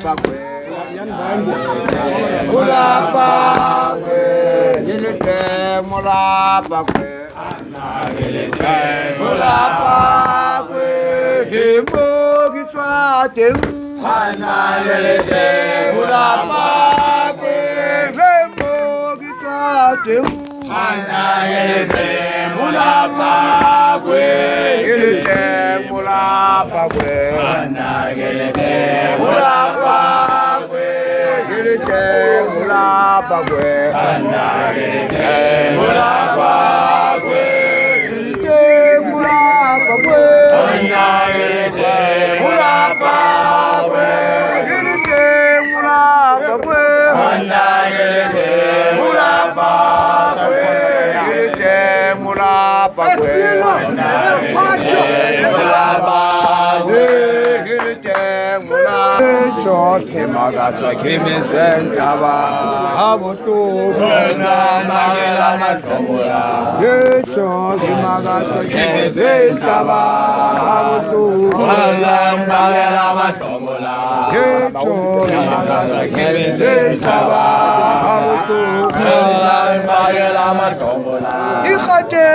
pakwe mula pakwe yilite mula pakwe mula pakwe himbo gitwa ting mula pakwe himbo gitwa ting mula pakwe yilite mula pakwe mula pakwe yilite mula pakwe mula pakwe yilite mula pakwe mula pakwe yilite mula pakwe mula pakwe yilite mula pakwe Magatsa Kimisen Saba Habutu Magela Somola Yecho Magatsa Kimisen Saba Habutu Magela Somola Yecho Magatsa Kimisen Saba Habutu Magela Somola Ikhate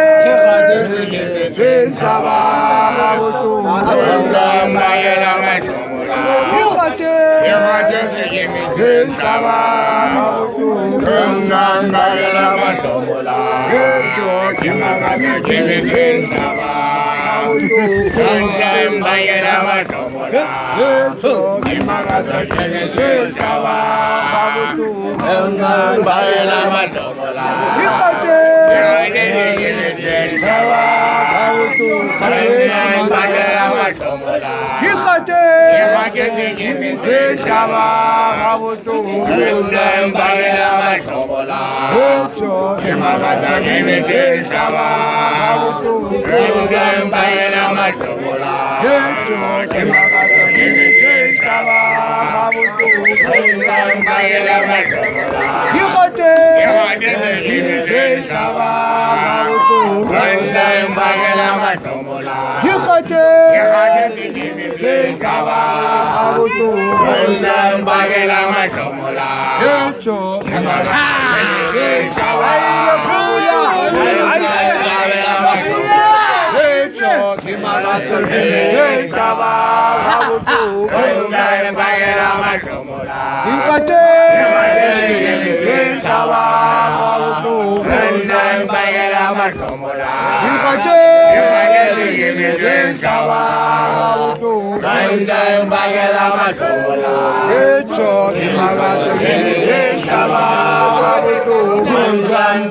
Kimisen Saba Habutu Magela Somola Ikhate Saba Habutu Magela Somola Yecho Magatsa Kimisen Saba Habutu Magela Somola Yecho Magatsa Kimisen Saba Habutu Magela Somola Ikhate Saba Habutu Magela Somola Ikhate Kimisen Saba Habutu Magela Somola Yecho Magatsa Kimisen Saba Habutu Magela Somola Yecho Magatsa Kimisen Saba Habutu Magela Somola Ikhate Kimisen Saba Habutu Magela Somola Ikhate Kimisen Saba Habutu Magela Somola Yecho Kimisen Saba Yecho Magatsa Kimisen Saba Habutu Magela Somola Ikhate Kimisen Saba Habutu Magela Somola Ikhate Kimisen Saba Habutu Magela Somola Yecho Magatsa Kimisen Saba Habutu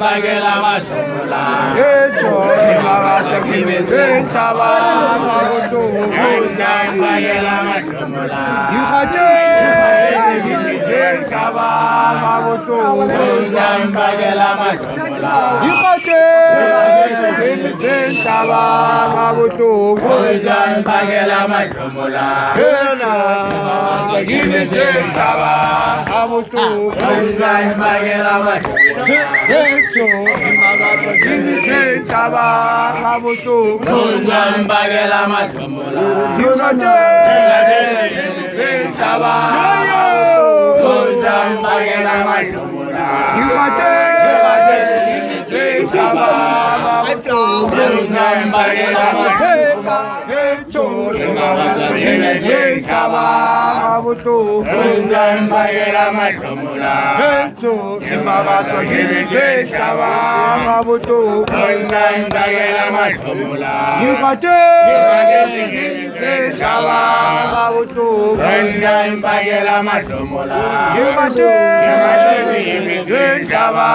Magela Somola Yecho Magatsa Kimisen Saba Habutu Magela Somola Ikhate Kimisen Saba Habutu Magela Somola Ikhate Kimisen Saba Habutu Magela Somola Kimisen Saba Habutu Magela Yecho Magatsa Kimisen Saba Habutu Magela Somola Ikhate Kimisen Saba Magela Somola Ikhate Kimisen Saba Habutu Magela Somola Yecho Magatsa Kimisen Saba Habutu Magela Somola Yecho Magatsa Kimisen Saba Habutu Magela Somola Ikhate Kimisen Saba Habutu Magela Somola Ikhate Kimisen Saba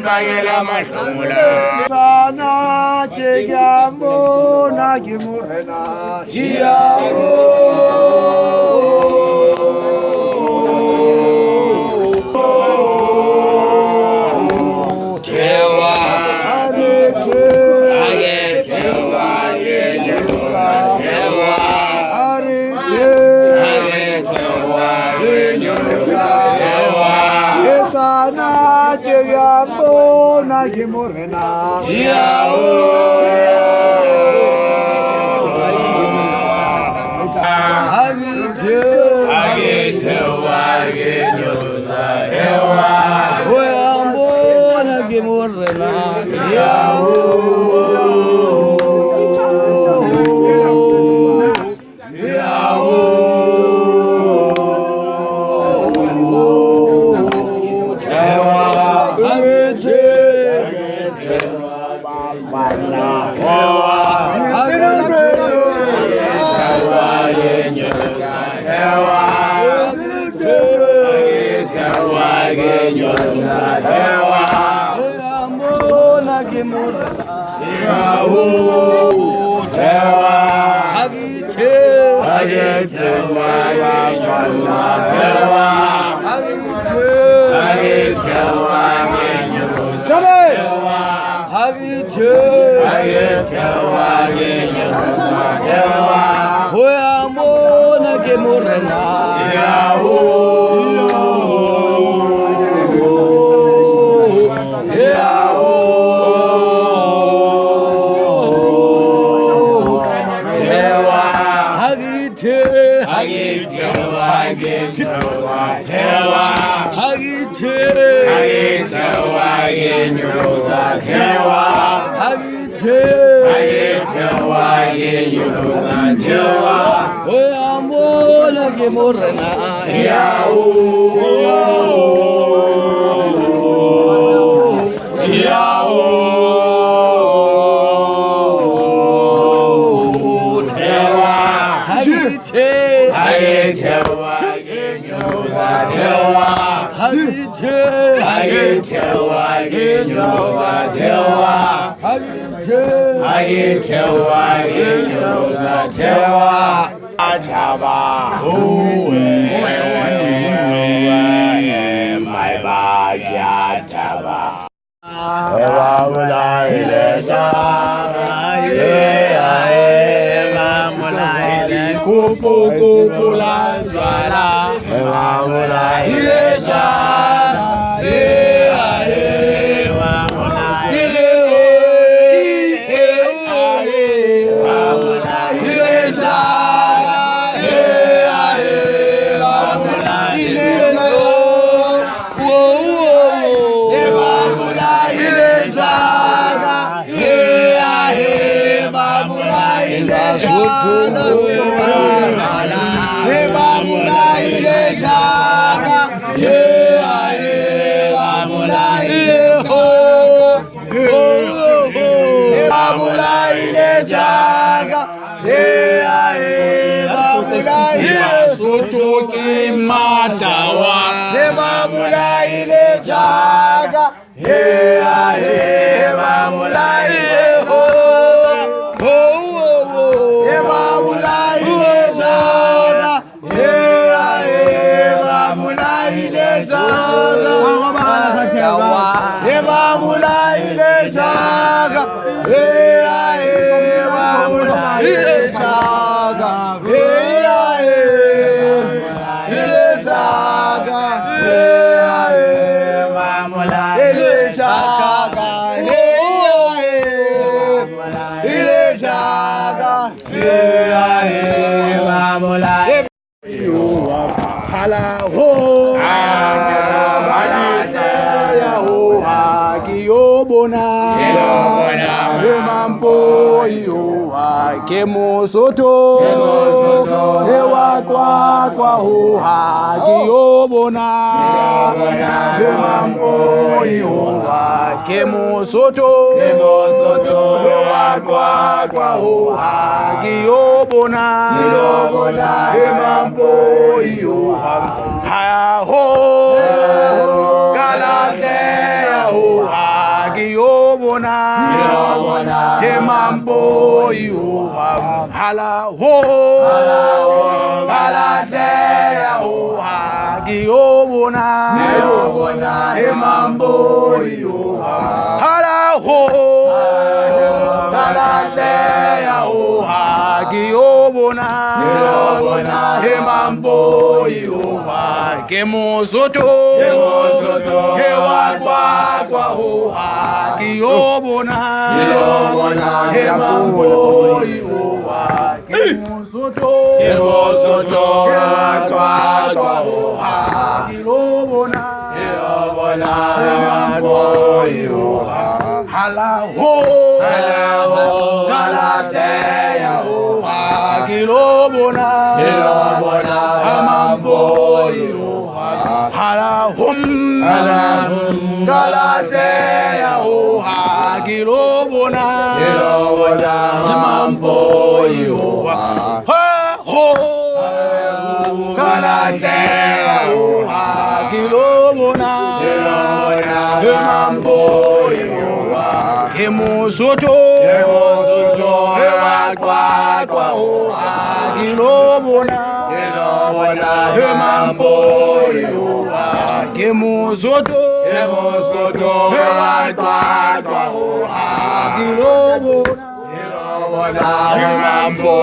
Magela Somola Sana Tegambo Nagimurena Hiyago Tewa Arete Tewa Tewa Arete Tewa Yesana Tegambo Nagimurena Hiyago Hagite Kemosoto, ewa kwa hoha kiobona, emambo ihoha. Kemosoto, ewa kwa hoha kiobona, emambo ihoha. Ha ho, galate hoha kiobona, emambo ihoha. Hala ho, hala te ho ha giobona, emambo yo hala ho, hala te ho ha giobona, emambo yo kemosoto, hewa kwa ho ha giobona, emambo yo Kemosoto, kwa hoha, kilobona, hala ho, hala te ya hoha, kilobona, amambo yoha, hala hum, hala te ya hoha, kilobona, amambo yoha. Kalatea oha kilobona, emambo yoha, kemosoto. twa o agilobona Ilobona Hemampo yo agemuzoto twa o agilobona Ilobona Hemampo